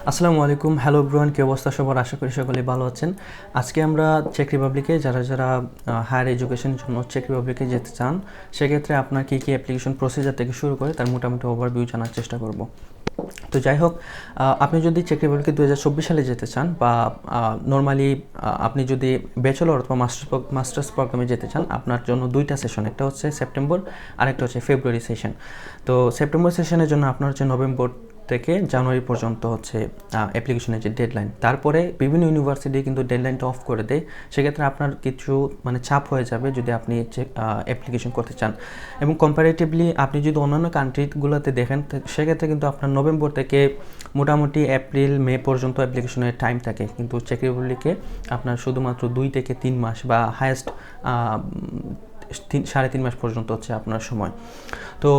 আসসালামু আলাইকুম, hello everyone, কি অবস্থা সবার? আশা করি সকলে ভালো আছেন। আজকে আমরা চেক রিপাবলিকে যারা হায়ার এডুকেশনের জন্য চেক রিপাবলিকে যেতে চান, সেক্ষেত্রে আপনার কী কী অ্যাপ্লিকেশন প্রসিজার থেকে শুরু করে তার মোটামুটি ওভারভিউ জানার চেষ্টা করব। তো যাই হোক, আপনি যদি চেক রিপাবলিকে 2024 সালে যেতে চান বা নর্মালি আপনি যদি ব্যাচেলর অথবা মাস্টার্স প্রোগ্রামে যেতে চান, আপনার জন্য দুইটা সেশন, একটা হচ্ছে সেপ্টেম্বর আর একটা হচ্ছে ফেব্রুয়ারি সেশন। তো সেপ্টেম্বর সেশনের জন্য আপনার হচ্ছে নভেম্বর থেকে জানুয়ারি পর্যন্ত হচ্ছে অ্যাপ্লিকেশনের যে ডেডলাইন, তারপরে বিভিন্ন ইউনিভার্সিটি কিন্তু ডেডলাইনটা অফ করে দেয়। সেক্ষেত্রে আপনার কিছু চাপ হয়ে যাবে যদি আপনি অ্যাপ্লিকেশন করতে চান। এবং কম্পারেটিভলি আপনি যদি অন্যান্য কান্ট্রিগুলোতে দেখেন, সেক্ষেত্রে কিন্তু আপনার নভেম্বর থেকে মোটামুটি এপ্রিল মে পর্যন্ত অ্যাপ্লিকেশনের টাইম থাকে, কিন্তু চেক রিপাবলিকে আপনার শুধুমাত্র 2 থেকে 3 মাস বা হায়েস্ট 3.5 মাস পর্যন্ত হচ্ছে আপনার সময়। তো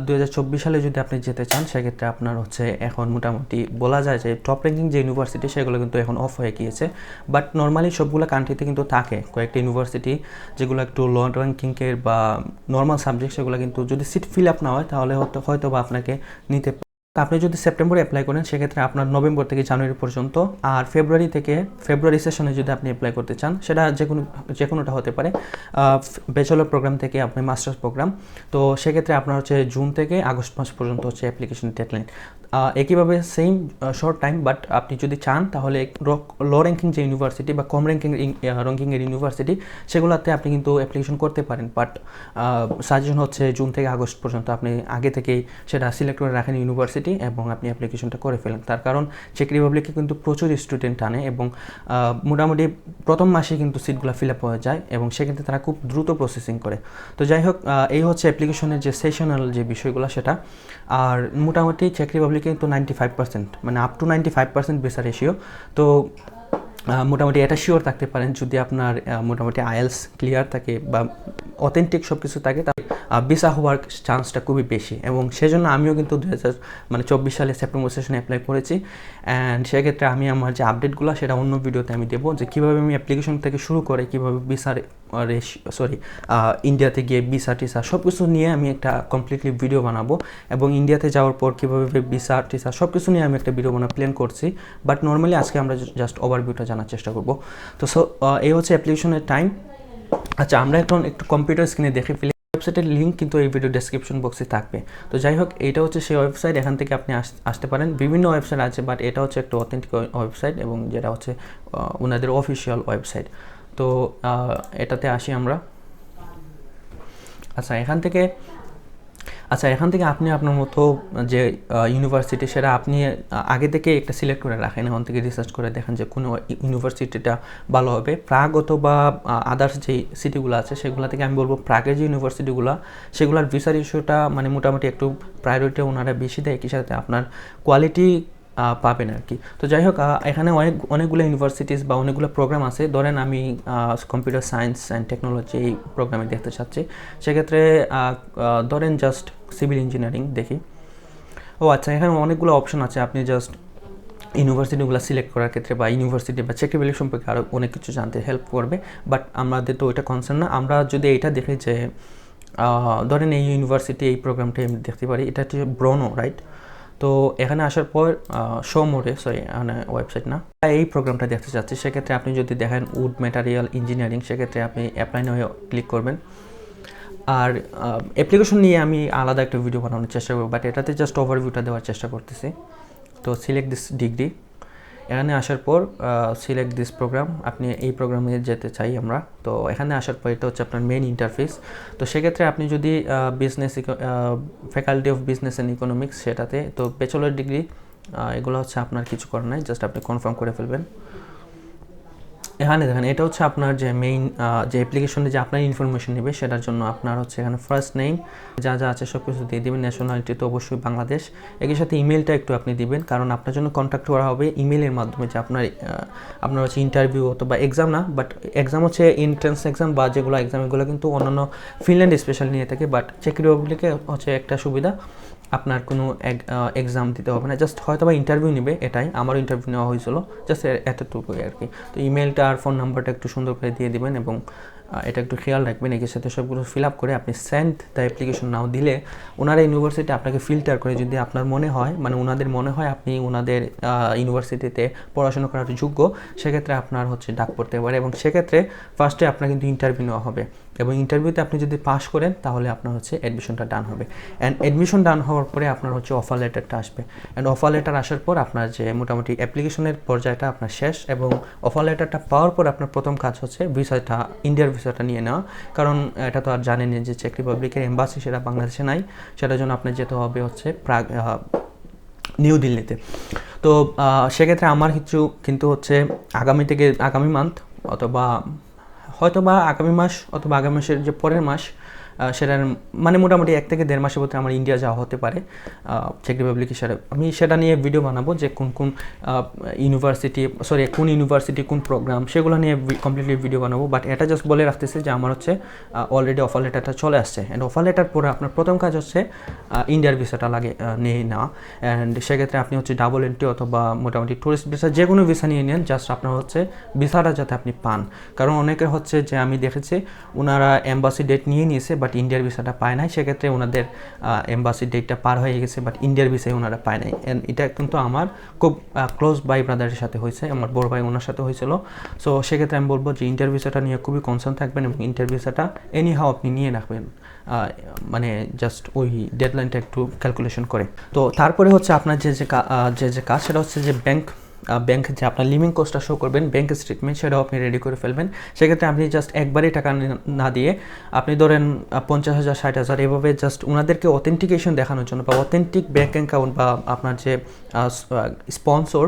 2024 সালে যদি আপনি যেতে চান, সেক্ষেত্রে আপনার হচ্ছে এখন মোটামুটি বলা যায় যে টপ র্যাঙ্কিং যে ইউনিভার্সিটি সেগুলো কিন্তু এখন অফ হয়ে গিয়েছে। বাট নর্মালি সবগুলো কান্ট্রিতে কিন্তু থাকে কয়েকটা ইউনিভার্সিটি যেগুলো একটু লো র্যাঙ্কিংয়ের বা নর্মাল সাবজেক্ট, সেগুলো কিন্তু যদি সিট ফিল আপ না হয় তাহলে হয়তো বা আপনাকে নিতে। আপনি যদি সেপ্টেম্বরে অ্যাপ্লাই করেন, সেক্ষেত্রে আপনার নভেম্বর থেকে জানুয়ারি পর্যন্ত, আর ফেব্রুয়ারি সেশনে যদি আপনি অ্যাপ্লাই করতে চান, সেটা যে কোনোটা হতে পারে, ব্যাচেলর প্রোগ্রাম থেকে আপনি মাস্টার্স প্রোগ্রাম। তো সেক্ষেত্রে আপনার হচ্ছে জুন থেকে আগস্ট মাস পর্যন্ত হচ্ছে অ্যাপ্লিকেশন ডেডলাইন। একইভাবে সেম শর্ট টাইম, বাট আপনি যদি চান তাহলে লো র্যাঙ্কিং যে ইউনিভার্সিটি বা কম র্যাঙ্কিংয়ের ইউনিভার্সিটি, সেগুলোতে আপনি কিন্তু অ্যাপ্লিকেশন করতে পারেন। বাট সাজেশন হচ্ছে জুন থেকে আগস্ট পর্যন্ত আপনি আগে থেকেই সেটা সিলেক্ট করে রাখেন ইউনিভার্সিটি এবং আপনি অ্যাপ্লিকেশনটা করে ফেলেন। তার কারণ চেক রিপাবলিকে কিন্তু প্রচুর স্টুডেন্ট আনে এবং মোটামুটি প্রথম মাসে কিন্তু সিটগুলো ফিল আপ হয়ে যায় এবং সেক্ষেত্রে তারা খুব দ্রুত প্রসেসিং করে। তো যাই হোক, এই হচ্ছে অ্যাপ্লিকেশনের যে সেশনাল যে বিষয়গুলো সেটা। আর মোটামুটি চেক রিপাবলিকে কিন্তু 95%, আপ টু 95% ভিসা রেশিও। তো মোটামুটি এটা শিওর থাকতে পারেন, যদি আপনার মোটামুটি আইএলস ক্লিয়ার থাকে বা অথেন্টিক সব কিছু থাকে, তাহলে ভিসা হওয়ার চান্সটা খুবই বেশি। এবং সেজন্য আমিও কিন্তু 2024 সালে সেপ্টেম্বর সেশনে অ্যাপ্লাই করেছি। অ্যান্ড সেক্ষেত্রে আমি আমার যে আপডেটগুলো সেটা অন্য ভিডিওতে আমি দেবো, যে কীভাবে আমি অ্যাপ্লিকেশন থেকে শুরু করে কীভাবে ইন্ডিয়াতে গিয়ে ভিসা টিসা সব কিছু নিয়ে আমি একটা কমপ্লিটলি ভিডিও বানাবো। এবং ইন্ডিয়াতে যাওয়ার পর কীভাবে ভিসা টিসা সব কিছু নিয়ে আমি একটা ভিডিও প্ল্যান করছি। বাট নর্মালি আজকে আমরা জাস্ট ওভারভিউটা জানার চেষ্টা করবো। তো এই হচ্ছে অ্যাপ্লিকেশনের টাইম। আচ্ছা, আমরা এখন একটু কম্পিউটার স্ক্রিনে দেখে ফেলি। ওয়েবসাইটের লিঙ্ক কিন্তু এই ভিডিও ডেসক্রিপশন বক্সে থাকবে। তো যাই হোক, এটা হচ্ছে সেই ওয়েবসাইট, এখান থেকে আপনি আসতে পারেন। বিভিন্ন ওয়েবসাইট আছে, বাট এটা হচ্ছে একটা অথেন্টিক ওয়েবসাইট এবং যেটা হচ্ছে ওনাদের অফিসিয়াল ওয়েবসাইট। তো এটাতে আসি আমরা। আচ্ছা, এখান থেকে আপনি আপনার মতো যে ইউনিভার্সিটি, সেটা আপনি আগে থেকে একটা সিলেক্ট করে রাখেন। এখন থেকে রিসার্চ করে দেখেন যে কোনো ইউনিভার্সিটিটা ভালো হবে। প্রাগ অথবা আদার্স যে সিটিগুলো আছে সেগুলো থেকে আমি বলবো প্রাগের যে ইউনিভার্সিটিগুলো, সেগুলোর ভিসার ইস্যুটা মোটামুটি একটু প্রায়োরিটি ওনারা বেশি দেয়, একই সাথে আপনার কোয়ালিটি পাবেন আর কি। তো যাই হোক, এখানে অনেকগুলো ইউনিভার্সিটিস বা অনেকগুলো প্রোগ্রাম আছে। ধরেন আমি কম্পিউটার সায়েন্স অ্যান্ড টেকনোলজি এই প্রোগ্রামে দেখতে চাচ্ছি, সেক্ষেত্রে ধরেন জাস্ট সিভিল ইঞ্জিনিয়ারিং দেখি। আচ্ছা, এখানে অনেকগুলো অপশন আছে। আপনি জাস্ট ইউনিভার্সিটিগুলো সিলেক্ট করার ক্ষেত্রে বা ইউনিভার্সিটি বা চেক রিপাবলিক সম্পর্কে আরও অনেক কিছু জানতে হেল্প করবে। বাট আমাদের তো ওইটা কনসার্ন না। আমরা যদি এইটা দেখি যে ধরেন এই ইউনিভার্সিটি এই প্রোগ্রামটা আমি দেখতে পারি, এটা হচ্ছে ব্রনো, রাইট? তো এখানে আসার পর শো মোডে, এখানে ওয়েবসাইট না, এই প্রোগ্রামটা দেখতে চাচ্ছি। সেক্ষেত্রে আপনি যদি দেখেন উড ম্যাটেরিয়াল ইঞ্জিনিয়ারিং, সেক্ষেত্রে আপনি অ্যাপ্লাই নাও ক্লিক করবেন। আর অ্যাপ্লিকেশন নিয়ে আমি আলাদা একটা ভিডিও বানানোর চেষ্টা করবো, বাট এটাতে জাস্ট ওভারভিউটা দেওয়ার চেষ্টা করতেছি। তো সিলেক্ট দিস ডিগ্রি, এখানে আসার পর সিলেক্ট দিস প্রোগ্রাম, আপনি এই প্রোগ্রামে যেতে চাই আমরা। তো এখানে আসার পর এটা হচ্ছে আপনার মেইন ইন্টারফেস। তো সেক্ষেত্রে আপনি যদি faculty of business and economics সেটাতে, তো ব্যাচেলর ডিগ্রি এগুলো হচ্ছে আপনার কিছু করার নাই, জাস্ট আপনি কনফার্ম করে ফেলবেন। এখানে দেখেন, এটা হচ্ছে আপনার যে মেইন যে অ্যাপ্লিকেশনে যে আপনার ইনফরমেশন নেবে, সেটার জন্য আপনার হচ্ছে এখানে ফার্স্ট নেম যা আছে সব কিছু দিয়ে দেবেন। ন্যাশনালিটি তো অবশ্যই বাংলাদেশ। একই সাথে ইমেলটা একটু আপনি দিবেন, কারণ আপনার জন্য কন্ট্যাক্ট করা হবে ইমেলের মাধ্যমে। যে আপনার হচ্ছে ইন্টারভিউ অথবা এক্সাম না, বাট এক্সাম হচ্ছে এন্ট্রান্স এক্সাম বা যেগুলো এক্সাম, এগুলো কিন্তু অন্যান্য ফিনল্যান্ড স্পেশাল নিয়ে থাকে। বাট চেক রিপাবলিকে হচ্ছে একটা সুবিধা, আপনার কোনো এক্সাম দিতে হবে না, জাস্ট হয়তো বা ইন্টারভিউ নেবে। এটাই আমারও ইন্টারভিউ নেওয়া হয়েছিল, জাস্ট এতটুকুই আর কি। তো ইমেলটা আর ফোন নাম্বারটা একটু সুন্দর করে দিয়ে দিবেন এবং এটা একটু খেয়াল রাখবেন। একই সাথে সবগুলো ফিল আপ করে আপনি সেন্ড দ্য অ্যাপ্লিকেশন নাও দিলে ওনারা ইউনিভার্সিটি আপনাকে ফিল্টার করে, যদি আপনার মনে হয় মানে ওনাদের মনে হয় আপনি ওনাদের ইউনিভার্সিটিতে পড়াশোনা করার যোগ্য, সেক্ষেত্রে আপনার হচ্ছে ডাক পড়তে পারে। এবং সেক্ষেত্রে ফার্স্টে আপনার কিন্তু ইন্টারভিউ নেওয়া হবে, এবং ইন্টারভিউতে আপনি যদি পাস করেন তাহলে আপনার হচ্ছে অ্যাডমিশনটা ডান হবে। অ্যান্ড অ্যাডমিশন ডান হওয়ার পরে আপনার হচ্ছে অফার লেটারটা আসবে। অ্যান্ড অফার লেটার আসার পর আপনার যে মোটামুটি অ্যাপ্লিকেশনের পর্যায়টা আপনার শেষ, এবং অফার লেটারটা পাওয়ার পর আপনার প্রথম কাজ হচ্ছে ভিসাটা, ইন্ডিয়ার ভিসাটা নিয়ে নেওয়া। কারণ এটা তো আর জানেনই যে চেক রিপাবলিকের এম্বাসি সেটা বাংলাদেশে নাই, সেটার জন্য আপনার যেতে হবে হচ্ছে নিউ দিল্লিতে। তো সেক্ষেত্রে আমার কিন্তু হচ্ছে আগামী মান্থ অথবা হয়তোবা আগামী মাস অথবা আগামী মাসের যে পরের মাস, সেটার মানে মোটামুটি 1 থেকে 1.5 মাসের মধ্যে আমার ইন্ডিয়া যাওয়া হতে পারে চেক রিপাবলিক হিসাবে। আমি সেটা নিয়ে ভিডিও বানাবো যে কোন ইউনিভার্সিটি কোন প্রোগ্রাম, সেগুলো নিয়ে কমপ্লিটলি ভিডিও বানাবো। বাট এটা জাস্ট বলে রাখতেছে যে আমার হচ্ছে অলরেডি অফার লেটারটা চলে আসছে। অ্যান্ড অফার লেটার পরে আপনার প্রথম কাজ হচ্ছে ইন্ডিয়ার ভিসাটা নিয়ে নেওয়া। অ্যান্ড সেক্ষেত্রে আপনি হচ্ছে ডাবল এন্ট্রি অথবা মোটামুটি টুরিস্ট ভিসা, যে কোনো ভিসা নিয়ে নেন, জাস্ট আপনার হচ্ছে ভিসাটা যাতে আপনি পান। কারণ অনেকে হচ্ছে যে আমি দেখেছি ওনারা এম্বাসি ডেট নিয়ে নিয়েছে বাট ইন্ডিয়ার ভিসাটা পায় নাই, সেক্ষেত্রে ওনাদের এম্বাসি ডেটটা পার হয়ে গেছে বাট ইন্ডিয়ার ভিসায় ওনারা পায় নাই। অ্যান্ড এটা কিন্তু আমার খুব ক্লোজ বাই ব্রাদারের সাথে হয়েছে, আমার বড় ভাই ওনার সাথে হয়েছিল। সো সেক্ষেত্রে আমি বলবো যে ইন্ডিয়ার ভিসাটা নিয়ে খুবই কনসার্ন থাকবেন, এবং ইন্ডিয়ার ভিসাটা এনিহাও আপনি নিয়ে রাখবেন, মানে জাস্ট ওই ডেডলাইনটা একটু ক্যালকুলেশন করে। তো তারপরে হচ্ছে আপনার যে কাজ সেটা হচ্ছে যে ব্যাংক যে আপনার লিভিং কস্টটা শো করবেন, ব্যাংক স্টেটমেন্ট, সেটাও আপনি রেডি করে ফেলবেন। সেক্ষেত্রে আপনি জাস্ট একবারই টাকা না দিয়ে আপনি ধরেন 50,000 60,000 এভাবে জাস্ট ওনাদেরকে অথেন্টিকেশন দেখানোর জন্য বা অথেন্টিক ব্যাংক অ্যাকাউন্ট বা আপনার যে স্পন্সর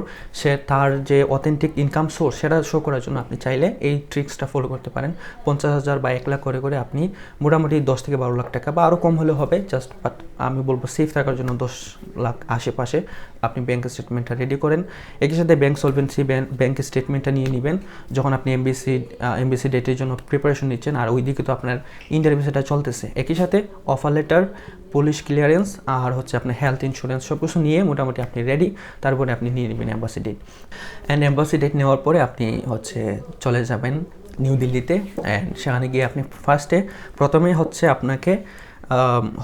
তার যে অথেন্টিক ইনকাম সোর্স সেটা শো করার জন্য আপনি চাইলে এই ট্রিক্সটা ফলো করতে পারেন। 50,000 বা 1 লাখ করে আপনি মোটামুটি 10 থেকে 12 লাখ টাকা বা আরও কম হলেও হবে, জাস্ট বাট আমি বলবো সেফ থাকার জন্য 10 লাখ আশেপাশে আপনি ব্যাংক স্টেটমেন্টটা রেডি করেন। একই সাথে ব্যাংক সলভেন্সি ব্যাংক স্টেটমেন্টটা নিয়ে নেবেন যখন আপনি এমবিসি ডেটের জন্য প্রিপারেশন নিচ্ছেন, আর ওইদিকে তো আপনার ইন্ডিয়ার ভিসাটা চলতেছে। একই সাথে অফার লেটার, পুলিশ ক্লিয়ারেন্স আর হচ্ছে আপনার হেলথ ইন্স্যুরেন্স সব কিছু নিয়ে মোটামুটি আপনি রেডি। তারপরে আপনি নিয়ে নেবেন embassy date. And embassy date নেওয়ার পরে আপনি হচ্ছে চলে যাবেন নিউ দিল্লিতে। অ্যান্ড সেখানে গিয়ে আপনি প্রথমে হচ্ছে আপনাকে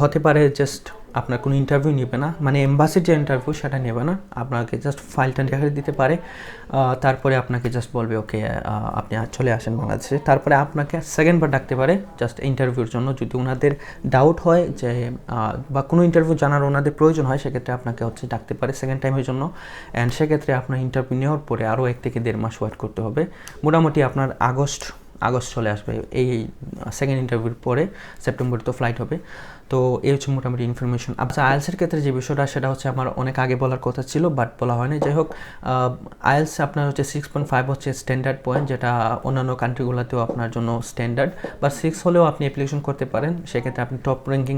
হতে পারে জাস্ট আপনার কোনো ইন্টারভিউ নেবে না, মানে এম্বাসির যে ইন্টারভিউ সেটা নেবে না, আপনাকে জাস্ট ফাইলটা দেখে দিতে পারে। তারপরে আপনাকে জাস্ট বলবে ওকে আপনি চলে আসেন বাংলাদেশে। তারপরে আপনাকে সেকেন্ডবার ডাকতে পারে জাস্ট ইন্টারভিউর জন্য, যদি ওনাদের ডাউট হয় যে বা কোনো ইন্টারভিউ জানার ওনাদের প্রয়োজন হয়, সেক্ষেত্রে আপনাকে হচ্ছে ডাকতে পারে সেকেন্ড টাইমের জন্য। অ্যান্ড সেক্ষেত্রে আপনার ইন্টারভিউ নেওয়ার পরে আরও 1 থেকে 1.5 মাস ওয়েট করতে হবে। মোটামুটি আপনার আগস্ট চলে আসবে এই সেকেন্ড ইন্টারভিউর পরে, সেপ্টেম্বরে তো ফ্লাইট হবে। তো এই হচ্ছে মোটামুটি ইনফরমেশন। আচ্ছা, আইএলসের ক্ষেত্রে যে বিষয়টা সেটা হচ্ছে আমার অনেক আগে বলার কথা ছিল বাট বলা হয়নি। যাই হোক, আইএলস আপনার হচ্ছে 6.5 হচ্ছে স্ট্যান্ডার্ড পয়েন্ট, যেটা অন্যান্য কান্ট্রিগুলোতেও আপনার জন্য স্ট্যান্ডার্ড, বা 6 হলেও আপনি অ্যাপ্লিকেশন করতে পারেন। সেক্ষেত্রে আপনি টপ র্যাঙ্কিং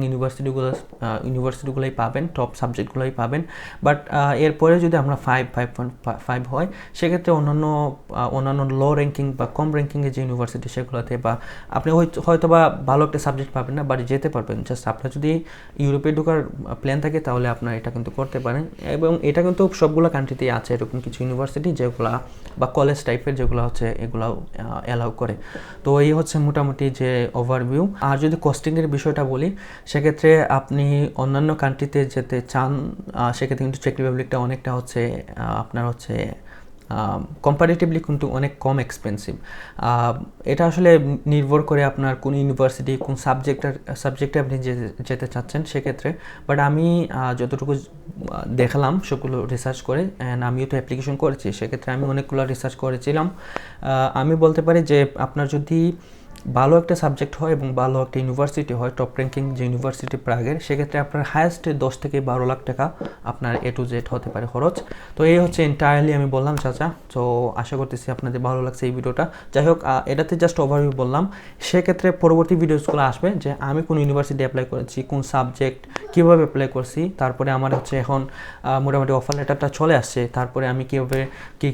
ইউনিভার্সিটিগুলোই পাবেন, টপ সাবজেক্টগুলোই পাবেন। বাট এরপরে যদি আমরা 5.5 হয়, সেক্ষেত্রে অন্যান্য লো র্যাঙ্কিং বা কম র্যাঙ্কিংয়ের যে ইউনিভার্সিটি সেগুলোতে, বা আপনি হয়তো বা ভালো একটা সাবজেক্ট পাবেন না বাট যেতে পারবেন। জাস্ট আপনার যদি ইউরোপে ঢোকার প্ল্যান থাকে তাহলে আপনার এটা কিন্তু করতে পারেন। এবং এটা কিন্তু সবগুলো কান্ট্রিতেই আছে এরকম কিছু ইউনিভার্সিটি যেগুলো বা কলেজ টাইপের যেগুলো হচ্ছে এগুলো অ্যালাউ করে। তো এই হচ্ছে মোটামুটি যে ওভারভিউ। আর যদি কস্টিংয়ের বিষয়টা বলি, সেক্ষেত্রে আপনি অন্যান্য কান্ট্রিতে যেতে চান, সেক্ষেত্রে কিন্তু চেক রিপাবলিকটা অনেকটা হচ্ছে আপনার হচ্ছে কম্পারেটিভলি কিন্তু অনেক কম এক্সপেন্সিভ। এটা আসলে নির্ভর করে আপনার কোন ইউনিভার্সিটি, কোন সাবজেক্টে আপনি যেতে চাচ্ছেন সেক্ষেত্রে। বাট আমি যতটুকু দেখলাম সবগুলো রিসার্চ করে, অ্যান্ড আমিও তো অ্যাপ্লিকেশন করেছি, সেক্ষেত্রে আমি অনেকগুলো রিসার্চ করেছিলাম। আমি বলতে পারি যে আপনার যদি ভালো একটা সাবজেক্ট হয় এবং ভালো একটা ইউনিভার্সিটি হয়, টপ র্যাঙ্কিং যে ইউনিভার্সিটি প্রাগের, সেক্ষেত্রে আপনার হায়েস্ট 10 থেকে 12 লাখ টাকা আপনার A to Z হতে পারে খরচ। তো এই হচ্ছে এন্টায়ারলি আমি বললাম চাচা। তো আশা করতেছি আপনাদের ভালো লাগছে এই ভিডিওটা। যাই হোক, এটাতে জাস্ট ওভারভিউ বললাম। সেক্ষেত্রে পরবর্তী ভিডিওসগুলো আসবে যে আমি কোন ইউনিভার্সিটি অ্যাপ্লাই করেছি, কোন সাবজেক্ট কীভাবে অ্যাপ্লাই করছি, তারপরে আমার হচ্ছে এখন মোটামুটি অফার লেটারটা চলে আসছে, তারপরে আমি কীভাবে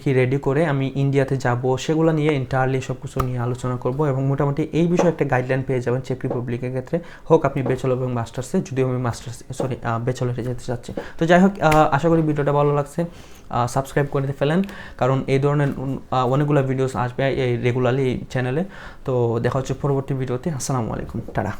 কী রেডি করে আমি ইন্ডিয়াতে যাব, সেগুলো নিয়ে এন্টায়ারলি সব কিছু নিয়ে আলোচনা করব। এবং মোটামুটি মোটামুটি এই বিষয়ে একটা গাইডলাইন পেয়ে যাবেন চেক রিপাবলিকের ক্ষেত্রে, হোক আপনি ব্যাচেলর এবং মাস্টার্সে, যদিও আমি ব্যাচেলরে যেতে চাচ্ছি। তো যাই হোক, আশা করি ভিডিওটা ভালো লাগছে। সাবস্ক্রাইব করে ফেলেন, কারণ এই ধরনের অনেকগুলো ভিডিওস আসবে এই রেগুলারলি চ্যানেলে। তো দেখা হচ্ছে পরবর্তী ভিডিওতে। আসসালামু আলাইকুম, টাটা।